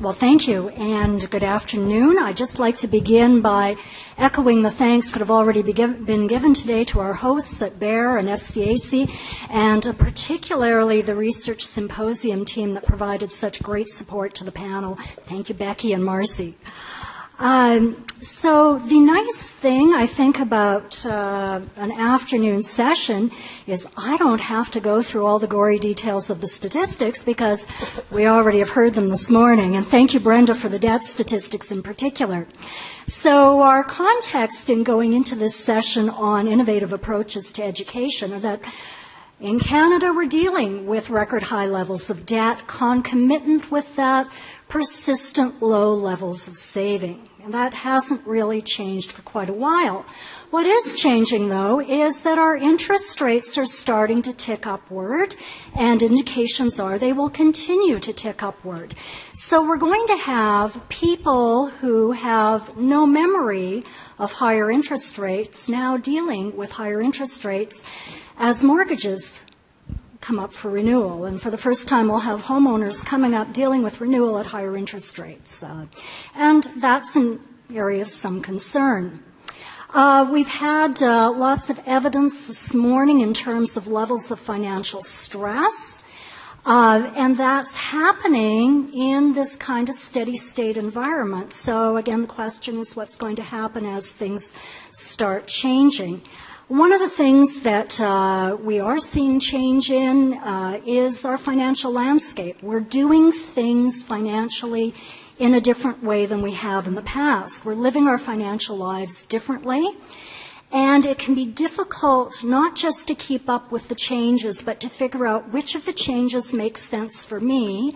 Well, thank you, and good afternoon. I'd just like to begin by echoing the thanks that have already been given today to our hosts at BEAR and FCAC, and particularly the Research Symposium team that provided such great support to the panel. Thank you, Becky and Marcy. So the nice thing I think about an afternoon session is I don't have to go through all the gory details of the statistics because we already have heard them this morning. And thank you, Brenda, for the debt statistics in particular. So our context in going into this session on innovative approaches to education are that in Canada we're dealing with record high levels of debt, concomitant with that persistent low levels of saving. And that hasn't really changed for quite a while. What is changing, though, is that our interest rates are starting to tick upward, and indications are they will continue to tick upward. So we're going to have people who have no memory of higher interest rates now dealing with higher interest rates as mortgages come up for renewal. And for the first time, we'll have homeowners coming up dealing with renewal at higher interest rates. And that's an area of some concern. We've had lots of evidence this morning in terms of levels of financial stress. And that's happening in this kind of steady state environment. So again, the question is what's going to happen as things start changing. One of the things that we are seeing change in is our financial landscape. We're doing things financially in a different way than we have in the past. We're living our financial lives differently, and it can be difficult not just to keep up with the changes, but to figure out which of the changes make sense for me,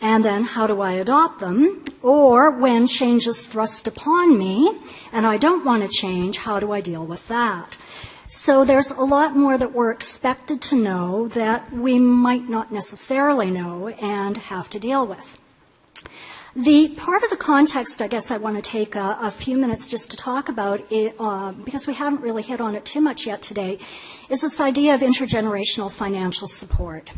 and then how do I adopt them? Or when change is thrust upon me and I don't want to change, how do I deal with that? So there's a lot more that we're expected to know that we might not necessarily know and have to deal with. The part of the context I guess I want to take a few minutes just to talk about, because we haven't really hit on it too much yet today, is this idea of intergenerational financial support.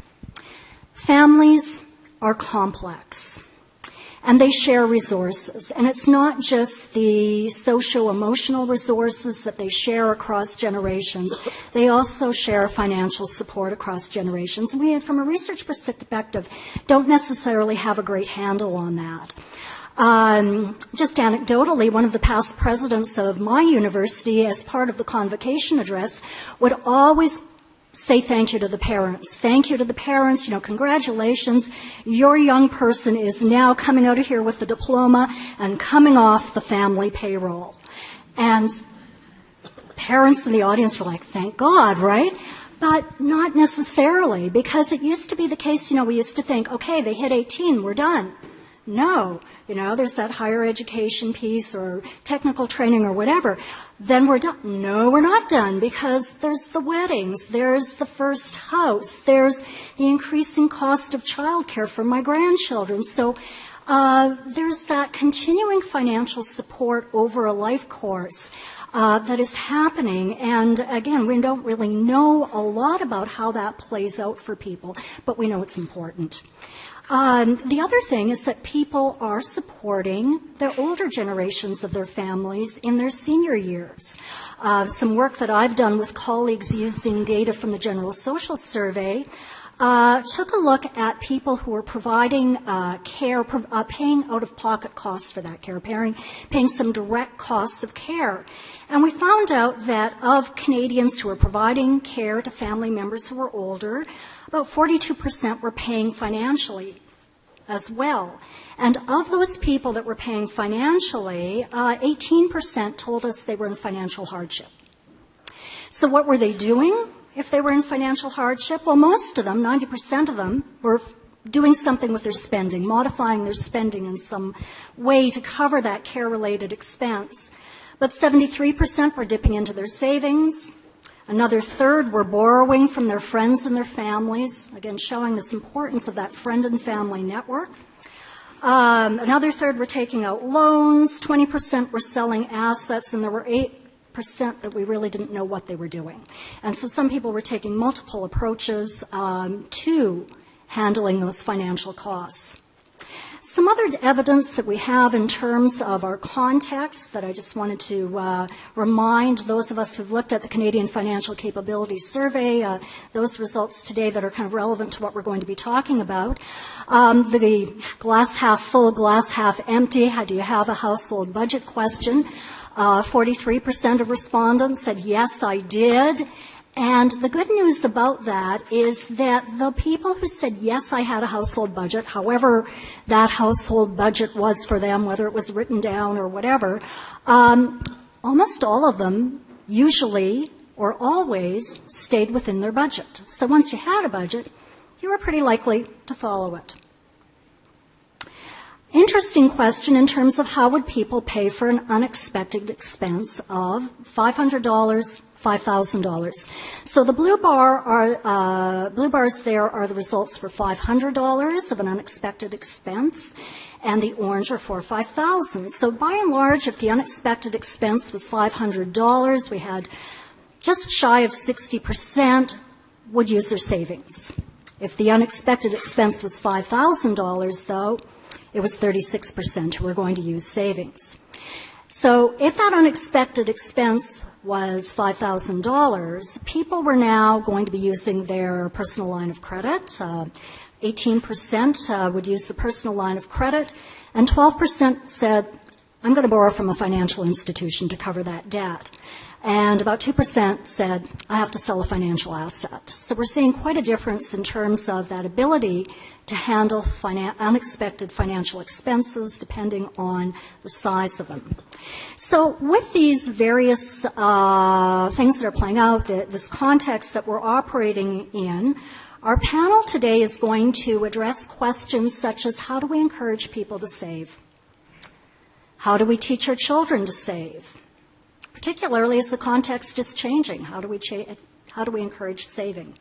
Families are complex, and they share resources. And it's not just the socio-emotional resources that they share across generations. They also share financial support across generations. And we, from a research perspective, don't necessarily have a great handle on that. Just anecdotally, one of the past presidents of my university, as part of the convocation address, would always say thank you to the parents. Thank you to the parents. Congratulations. Your young person is now coming out of here with a diploma and coming off the family payroll. And parents in the audience were like, thank God, right? But not necessarily, because it used to be the case, we used to think, okay, they hit 18, we're done. No, there's that higher education piece or technical training or whatever. Then we're done. No, we're not done, because there's the weddings, there's the first house, there's the increasing cost of childcare for my grandchildren. So there's that continuing financial support over a life course that is happening. And again, we don't really know a lot about how that plays out for people, but we know it's important. The other thing is that people are supporting their older generations of their families in their senior years. Some work that I've done with colleagues using data from the General Social Survey took a look at people who were providing care, paying out-of-pocket costs for that care, paying some direct costs of care. And we found out that of Canadians who were providing care to family members who were older, about 42% were paying financially as well. And of those people that were paying financially, 18% told us they were in financial hardship. So what were they doing if they were in financial hardship? Well, most of them, 90% of them, were doing something with their spending, modifying their spending in some way to cover that care-related expense. But 73% were dipping into their savings. Another third were borrowing from their friends and their families, again showing this importance of that friend and family network. Another third were taking out loans, 20% were selling assets, and there were 8% that we really didn't know what they were doing. And so some people were taking multiple approaches to handling those financial costs. Some other evidence that we have in terms of our context that I just wanted to remind those of us who've looked at the Canadian Financial Capabilities Survey, those results today that are kind of relevant to what we're going to be talking about. The glass half full, glass half empty, how do you have a household budget question? 43% of respondents said, yes, I did. And the good news about that is that the people who said, yes, I had a household budget, however that household budget was for them, whether it was written down or whatever, almost all of them usually or always stayed within their budget. So once you had a budget, you were pretty likely to follow it. Interesting question in terms of how would people pay for an unexpected expense of $500, $5,000. So the blue bars there are the results for $500 of an unexpected expense, and the orange are for $5,000. So by and large, if the unexpected expense was $500, we had just shy of 60% would use their savings. If the unexpected expense was $5,000, though, it was 36% who were going to use savings. So if that unexpected expense was $5,000, people were now going to be using their personal line of credit. 18% would use the personal line of credit, and 12% said, I'm going to borrow from a financial institution to cover that debt. And about 2% said, I have to sell a financial asset. So we're seeing quite a difference in terms of that ability to handle unexpected financial expenses depending on the size of them. So with these various things that are playing out, this context that we're operating in, our panel today is going to address questions such as how do we encourage people to save? How do we teach our children to save? Particularly as the context is changing, how do we encourage saving?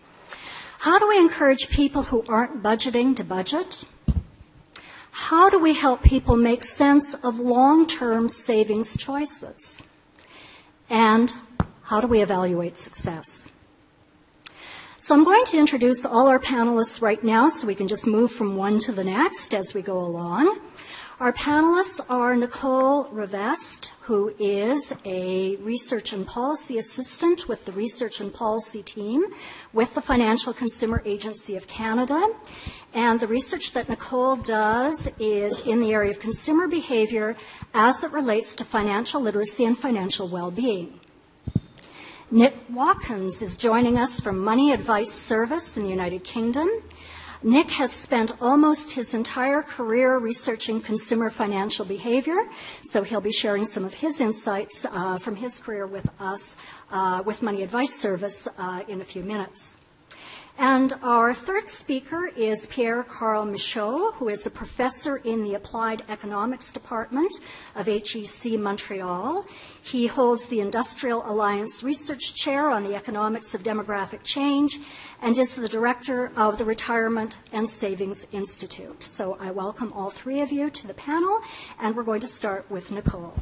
How do we encourage people who aren't budgeting to budget? How do we help people make sense of long-term savings choices? And how do we evaluate success? So I'm going to introduce all our panelists right now so we can just move from one to the next as we go along. Our panelists are Nicole Revest, who is a research and policy assistant with the research and policy team with the Financial Consumer Agency of Canada. And the research that Nicole does is in the area of consumer behavior as it relates to financial literacy and financial well-being. Nick Watkins is joining us from Money Advice Service in the United Kingdom. Nick has spent almost his entire career researching consumer financial behavior, so he'll be sharing some of his insights from his career with us with Money Advice Service in a few minutes. And our third speaker is Pierre-Carl Michaud, who is a professor in the Applied Economics Department of HEC Montreal. He holds the Industrial Alliance Research Chair on the Economics of Demographic Change and is the director of the Retirement and Savings Institute. So I welcome all three of you to the panel, and we're going to start with Nicole.